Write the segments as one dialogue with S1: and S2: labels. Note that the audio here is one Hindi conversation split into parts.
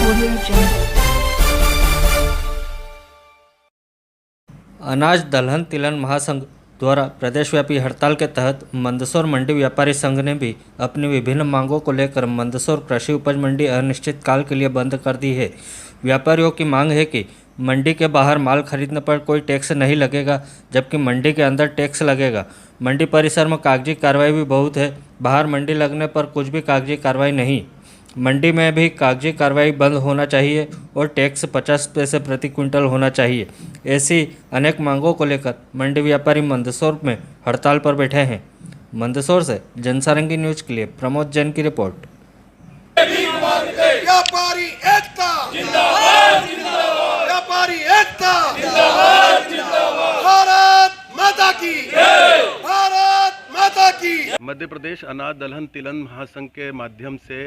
S1: Audio Jungle.
S2: अनाज दलहन तिलहन महासंघ द्वारा प्रदेशव्यापी हड़ताल के तहत मंदसौर मंडी व्यापारी संघ ने भी अपनी विभिन्न मांगों को लेकर मंदसौर कृषि उपज मंडी अनिश्चितकाल के लिए बंद कर दी है। व्यापारियों की मांग है कि मंडी के बाहर माल खरीदने पर कोई टैक्स नहीं लगेगा, जबकि मंडी के अंदर टैक्स लगेगा। मंडी परिसर में कागजी कार्रवाई भी बहुत है, बाहर मंडी लगने पर कुछ भी कागजी कार्रवाई नहीं। मंडी में भी कागजी कार्रवाई बंद होना चाहिए और टैक्स 50 पैसे प्रति क्विंटल होना चाहिए। ऐसी अनेक मांगों को लेकर मंडी व्यापारी मंदसौर में हड़ताल पर बैठे हैं। मंदसौर से जनसारंगी न्यूज के लिए प्रमोद जैन की रिपोर्ट।
S3: व्यापारी एकता जिंदाबाद जिंदाबाद, व्यापारी एकता जिंदाबाद जिंदाबाद, भारत माता की जय, भारत माता की।
S4: मध्य प्रदेश अनाज दलहन तिलहन महासंघ के माध्यम से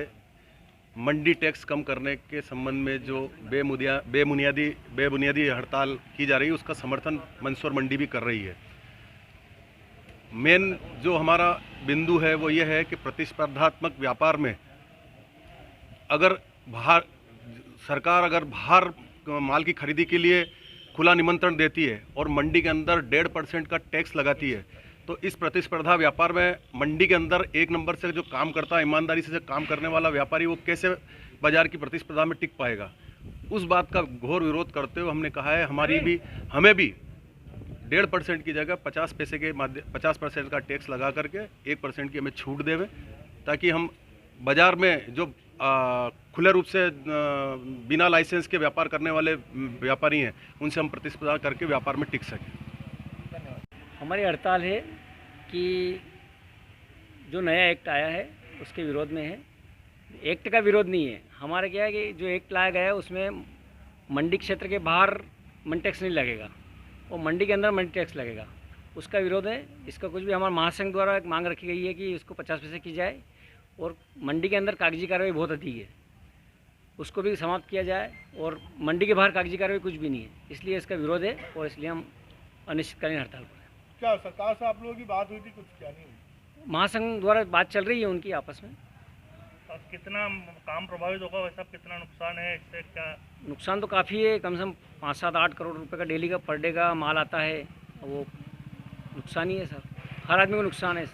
S4: मंडी टैक्स कम करने के संबंध में जो बेबुनियादी हड़ताल की जा रही है, उसका समर्थन मंदसौर मंडी भी कर रही है। मेन जो हमारा बिंदु है वो ये है कि प्रतिस्पर्धात्मक व्यापार में अगर सरकार अगर बाहर माल की खरीदी के लिए खुला निमंत्रण देती है और मंडी के अंदर 1.5% का टैक्स लगाती है, तो इस प्रतिस्पर्धा व्यापार में मंडी के अंदर एक नंबर से जो काम करता है, ईमानदारी से काम करने वाला व्यापारी, वो कैसे बाजार की प्रतिस्पर्धा में टिक पाएगा। उस बात का घोर विरोध करते हुए हमने कहा है हमें भी 1.5% की जगह 50% का टैक्स लगा करके 1% की हमें छूट देवे, ताकि हम बाजार में जो खुले रूप से बिना लाइसेंस के व्यापार करने वाले व्यापारी हैं, उनसे हम प्रतिस्पर्धा करके व्यापार में टिक सकें।
S5: हमारी हड़ताल है कि जो नया एक्ट आया है उसके विरोध में है। एक्ट का विरोध नहीं है, हमारा क्या है कि जो एक्ट लाया गया है उसमें मंडी क्षेत्र के बाहर मंडी टैक्स नहीं लगेगा और मंडी के अंदर मंडी टैक्स लगेगा, उसका विरोध है। इसका कुछ भी हमारे महासंघ द्वारा एक मांग रखी गई है कि इसको 50 पैसे की जाए और मंडी के अंदर कागजी कार्रवाई बहुत अधिक है, उसको भी समाप्त किया जाए और मंडी के बाहर कागजी कार्रवाई कुछ भी नहीं है, इसलिए इसका विरोध है और इसलिए हम अनिश्चितकालीन हड़ताल पर।
S3: क्या सरकार से आप लोगों की बात हुई थी? कुछ क्या नहीं हुई?
S5: महासंघ द्वारा बात चल रही है उनकी आपस में।
S6: अब कितना काम प्रभावित होगा, वैसा कितना नुकसान है, इससे क्या?
S5: नुकसान तो काफ़ी है, कम से कम 5-7-8 करोड़ रुपए का डेली का पर डे का माल आता है, वो नुकसान ही है सर, हर आदमी को नुकसान है।